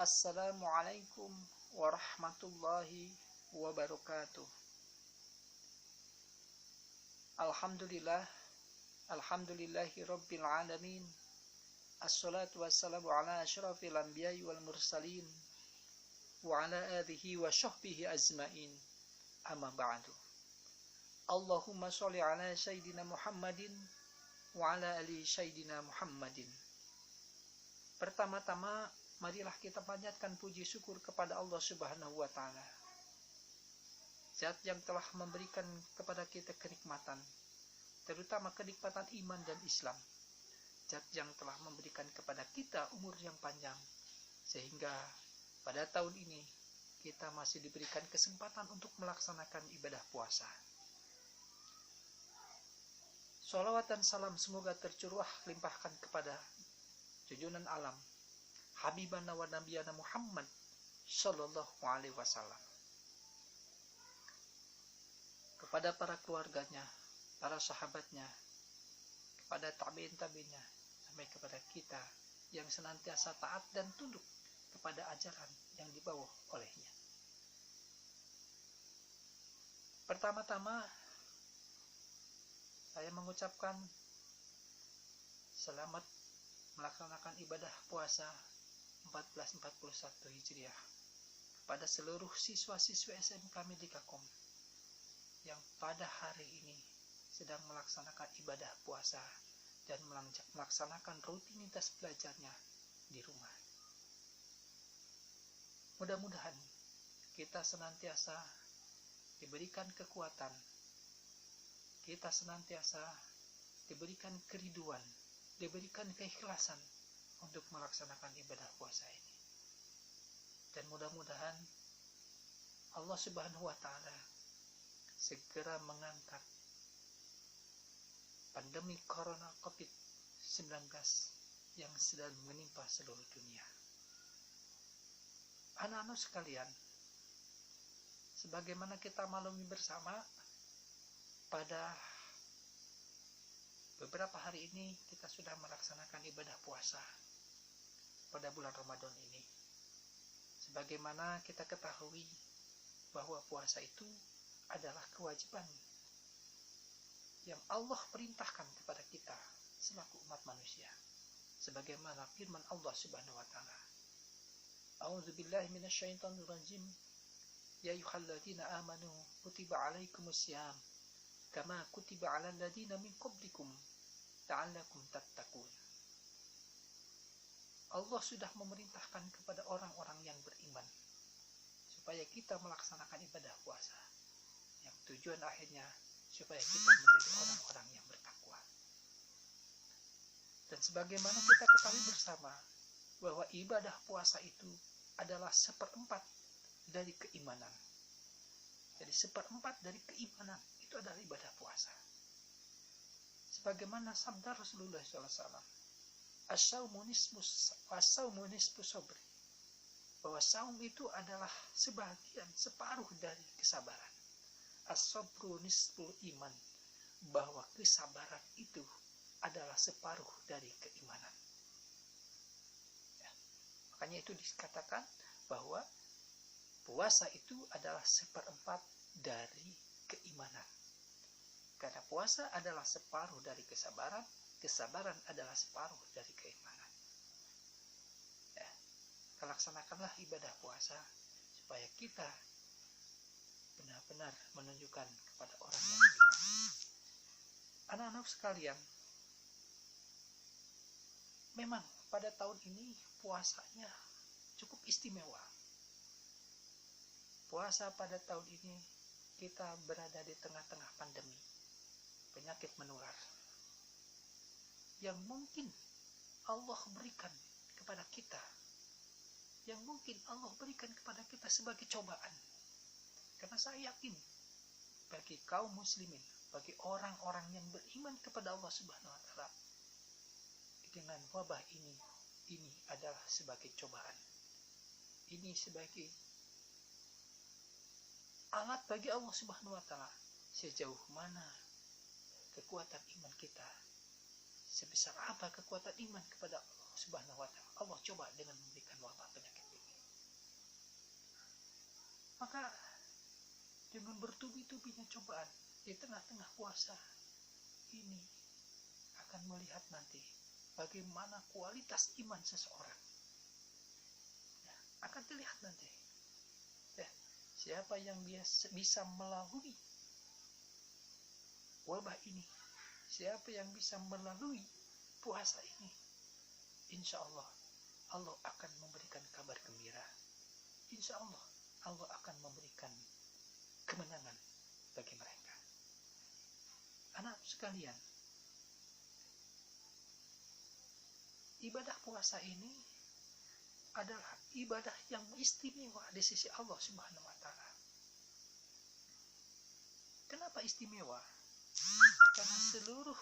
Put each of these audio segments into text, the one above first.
Assalamualaikum warahmatullahi wabarakatuh. Alhamdulillah, alhamdulillahi rabbil alamin. Assalatu wassalamu ala asyrafil anbiya'i wal mursalin wa ala alihi wa sahbihi azmain. Amma ba'du. Allahumma sholli ala sayyidina Muhammadin wa ala ali sayyidina Muhammadin. Pertama-tama, marilah kita panjatkan puji syukur kepada Allah Subhanahu wa Ta'ala, Zat yang telah memberikan kepada kita kenikmatan, terutama kenikmatan iman dan Islam. Zat yang telah memberikan kepada kita umur yang panjang, sehingga pada tahun ini kita masih diberikan kesempatan untuk melaksanakan ibadah puasa. Sholawat dan salam semoga tercurah limpahkan kepada junjungan alam, Habibana wa Nabiyana Muhammad Sallallahu Alaihi Wasallam, kepada para keluarganya, para sahabatnya, kepada tabi'in-tabi'innya, sampai kepada kita yang senantiasa taat dan tunduk kepada ajaran yang dibawa olehnya. Pertama-tama, saya mengucapkan selamat melaksanakan ibadah puasa 1441 Hijriah kepada seluruh siswa-siswi SMK Medikakom yang pada hari ini sedang melaksanakan ibadah puasa dan melaksanakan rutinitas belajarnya di rumah. Mudah-mudahan kita senantiasa diberikan kekuatan, kita senantiasa diberikan keriduan, diberikan keikhlasan untuk melaksanakan ibadah puasa ini. Dan mudah-mudahan Allah Subhanahu wa Ta'ala segera mengangkat pandemi corona COVID-19 yang sedang menimpa seluruh dunia. Anak-anak sekalian, sebagaimana kita maklumi bersama, pada beberapa hari ini kita sudah melaksanakan ibadah puasa pada bulan Ramadan ini. Sebagaimana kita ketahui bahwa puasa itu adalah kewajiban yang Allah perintahkan kepada kita selaku umat manusia. Sebagaimana firman Allah Subhanahu wa Ta'ala, A'udzubillahi minasyaitonir rajim. Ya ayyuhalladzina amanu kutiba alaikumusiyam kama kutiba alal ladzina min qablikum la'allakum tattaqun. Allah sudah memerintahkan kepada orang-orang yang beriman supaya kita melaksanakan ibadah puasa, yang tujuan akhirnya supaya kita menjadi orang-orang yang bertakwa. Dan sebagaimana kita ketahui bersama bahwa ibadah puasa itu adalah 1/4 dari keimanan. Jadi 1/4 dari keimanan itu adalah ibadah puasa. Sebagaimana sabda Rasulullah SAW, as-saumu nisfu sabri, bahwa saum itu adalah separuh dari kesabaran. As-sabru nisful iman, bahwa kesabaran itu adalah separuh dari keimanan. Ya, makanya itu dikatakan bahwa puasa itu adalah 1/4 dari keimanan. Karena puasa adalah separuh dari kesabaran, kesabaran adalah separuh dari keimanan. Ya, laksanakanlah ibadah puasa supaya kita benar-benar menunjukkan kepada orang yang beriman. Anak-anak sekalian, memang pada tahun ini puasanya cukup istimewa. Puasa pada tahun ini kita berada di tengah-tengah pandemi, penyakit menular yang mungkin Allah berikan kepada kita, yang mungkin Allah berikan kepada kita sebagai cobaan. Karena saya yakin bagi kaum muslimin, bagi orang-orang yang beriman kepada Allah Subhanahu wa Ta'ala, dengan wabah ini adalah sebagai cobaan. Ini sebagai alat bagi Allah Subhanahu wa Ta'ala sejauh mana kekuatan iman kita, sebesar apa kekuatan iman kepada Allah Subhanahu wa Ta'ala. Allah coba dengan memberikan wabah penyakit ini. Maka dengan bertubi-tubinya cobaan di tengah-tengah puasa ini akan melihat nanti bagaimana kualitas iman seseorang. Ya, akan terlihat nanti. Ya, siapa yang bisa melalui wabah ini, siapa yang bisa melalui puasa ini, insya Allah Allah akan memberikan kabar gembira. Insya Allah Allah akan memberikan kemenangan bagi mereka. Anak sekalian, ibadah puasa ini adalah ibadah yang istimewa di sisi Allah Subhanahu wa Ta'ala. Kenapa istimewa? Karena seluruh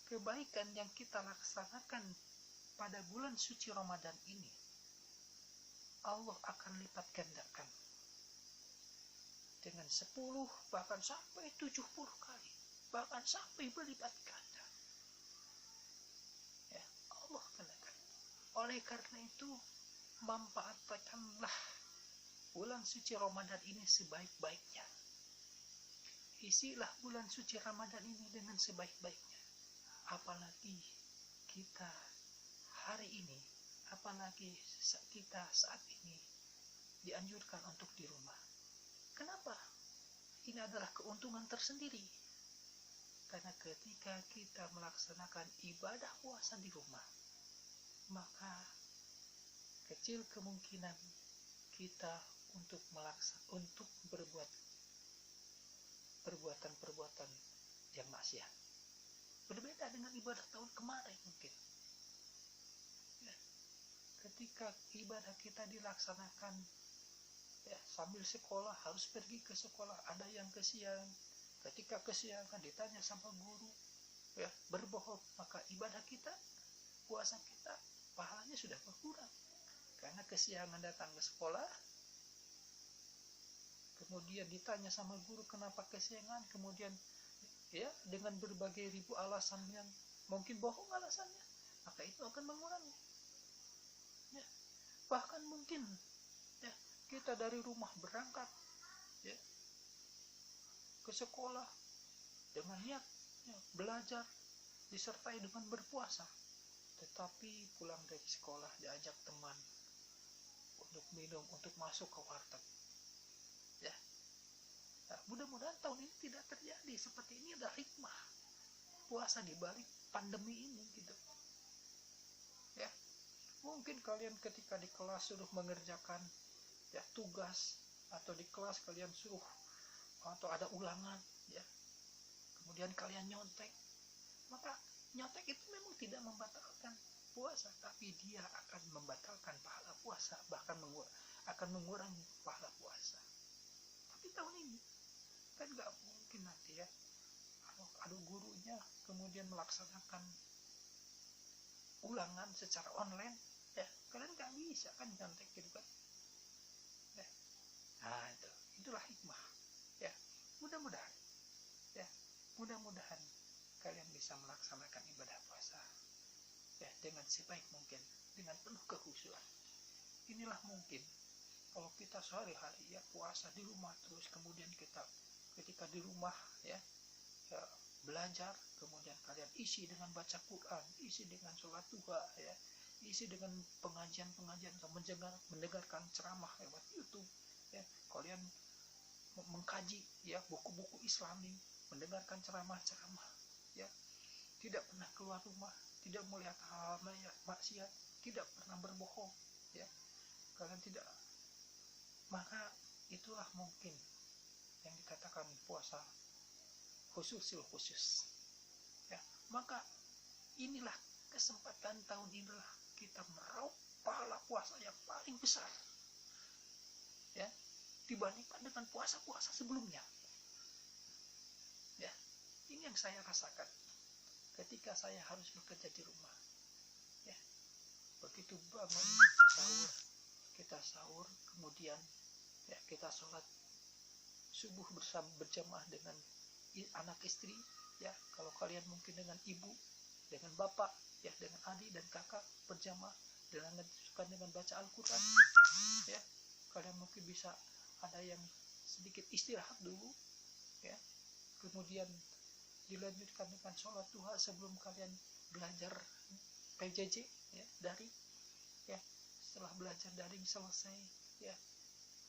kebaikan yang kita laksanakan pada bulan suci Ramadan ini, Allah akan lipat gandakan dengan 10 bahkan sampai 70 kali, bahkan sampai berlipat ganda. Ya, Allah gandakan. Oleh karena itu, manfaatkanlah bulan suci Ramadan ini sebaik-baiknya. Isilah bulan suci Ramadan ini dengan sebaik-baiknya. Apalagi kita hari ini, apalagi kita saat ini dianjurkan untuk di rumah. Kenapa? Ini adalah keuntungan tersendiri. Karena ketika kita melaksanakan ibadah puasa di rumah, maka kecil kemungkinan kita untuk berbuat perbuatan-perbuatan yang maksiat. Berbeda dengan ibadah tahun kemarin mungkin. Ya, ketika ibadah kita dilaksanakan, ya, sambil sekolah, harus pergi ke sekolah, ada yang kesiangan. Ketika kesiangan ditanya sama guru, ya, berbohong, maka ibadah kita, puasa kita, pahalanya sudah berkurang. Karena kesiangan datang ke sekolah, kemudian ditanya sama guru kenapa kesiangan, kemudian ya dengan berbagai ribu alasan yang mungkin bohong alasannya, maka itu akan mengurangi. Ya, bahkan mungkin ya, kita dari rumah berangkat ya, ke sekolah dengan niat ya, belajar disertai dengan berpuasa, tetapi pulang dari sekolah diajak teman untuk minum, untuk masuk ke warteg. Ya, nah, mudah-mudahan tahun ini tidak terjadi seperti ini. Ada hikmah puasa di balik pandemi ini gitu. Ya, mungkin kalian ketika di kelas suruh mengerjakan ya tugas, atau di kelas kalian suruh atau ada ulangan ya, kemudian kalian nyontek, maka nyontek itu memang tidak membatalkan puasa, tapi dia akan membatalkan pahala puasa, bahkan akan mengurangi pahala puasa. Tapi tahun ini kan nggak mungkin nanti ya, ada gurunya kemudian melaksanakan ulangan secara online ya, kalian nggak bisa kan nyontek gitu kan ya. Nah itulah hikmah ya. Mudah-mudahan kalian bisa melaksanakan ibadah puasa ya dengan sebaik mungkin, dengan penuh kekhusyuan. Inilah mungkin kalau kita sehari-hari ya puasa di rumah terus, kemudian kita ketika di rumah ya, belajar, kemudian kalian isi dengan baca Quran, isi dengan sholat duha ya, isi dengan pengajian-pengajian, mendengarkan ceramah lewat YouTube ya, kalian mengkaji ya buku-buku Islami, mendengarkan ceramah-ceramah ya, tidak pernah keluar rumah, tidak melihat hal maksiat, tidak pernah berbohong ya, kalian tidak, maka itulah mungkin yang dikatakan puasa khusus ya. Maka inilah kesempatan tahun inilah kita meraup pahala puasa yang paling besar ya, dibandingkan dengan puasa-puasa sebelumnya ya. Ini yang saya rasakan ketika saya harus bekerja di rumah ya. Begitu bangun sahur, kita sahur, kemudian ya kita sholat subuh berjamaah dengan anak istri ya, kalau kalian mungkin dengan ibu, dengan bapak ya, dengan adik dan kakak berjamaah, dengan baca Al-Quran ya, kalian mungkin bisa ada yang sedikit istirahat dulu, ya. Kemudian dilanjutkan dengan sholat duha sebelum kalian belajar PJJ, ya, daring, ya. Setelah belajar daring selesai, ya,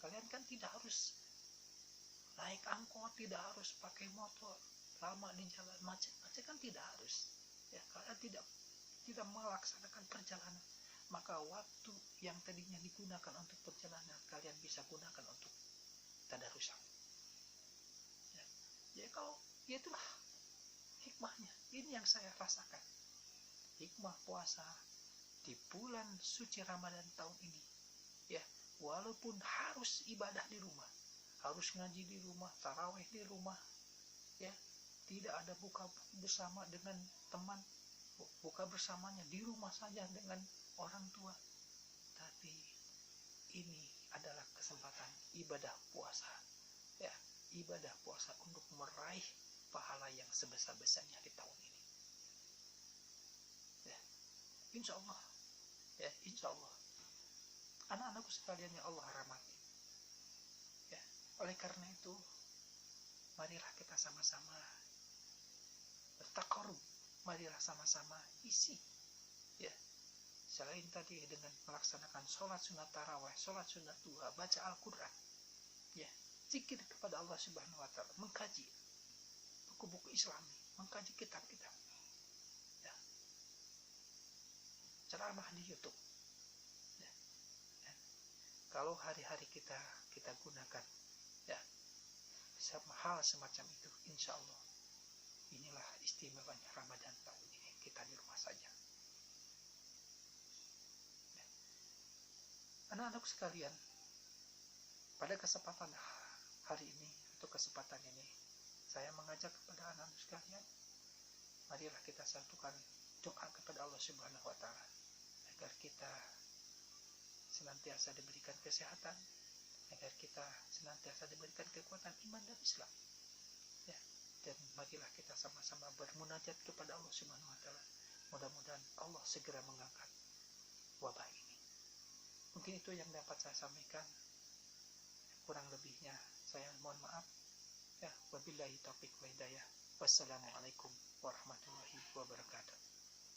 kalian kan tidak harus naik angkot, tidak harus pakai motor lama di jalan, macet-macet kan tidak harus, ya. Kalian tidak melaksanakan perjalanan, maka waktu yang tadinya digunakan untuk perjalanan kalian bisa gunakan untuk tadarusan, ya. Jadi kalau itulah hikmahnya. Ini yang saya rasakan, hikmah puasa di bulan suci Ramadan tahun ini, ya. Walaupun harus ibadah di rumah, harus ngaji di rumah, tarawih di rumah, ya, tidak ada buka bersama dengan teman, buka bersamanya di rumah saja dengan orang tua, tapi ini adalah kesempatan ibadah puasa, ya, ibadah puasa untuk meraih pahala yang sebesar-besarnya di tahun ini, ya. Insya Allah, ya, insya Allah, anak-anakku sekalian yang Allah rahmati, ya. Oleh karena itu, marilah kita sama-sama bertakarub, marilah sama-sama isi, ya. Selain tadi dengan melaksanakan sholat sunat tarawih, sholat sunat duha, baca Al-Quran, ya, zikir kepada Allah Subhanahu Wa Taala, mengkaji buku-buku Islami, mengkaji kitab-kitab, ya, ceramah di YouTube, ya. Kalau hari-hari kita gunakan, ya, hal semacam itu, insya Allah inilah istimewanya Ramadan tahun ini, kita di rumah saja. Anak-anak sekalian, pada kesempatan hari ini atau kesempatan ini, saya mengajak kepada anak-anak sekalian, marilah kita satukan doa kepada Allah Subhanahu Wa Taala agar kita senantiasa diberikan kesehatan, agar kita senantiasa diberikan kekuatan iman dan Islam, ya. Dan marilah kita sama-sama bermunajat kepada Allah Subhanahu Wa Taala. Mudah-mudahan Allah segera mengangkat wabah ini. Mungkin itu yang dapat saya sampaikan. Kurang lebihnya saya mohon maaf, ya. Wabillahi taufiq wa hidayah. Wassalamualaikum warahmatullahi wabarakatuh.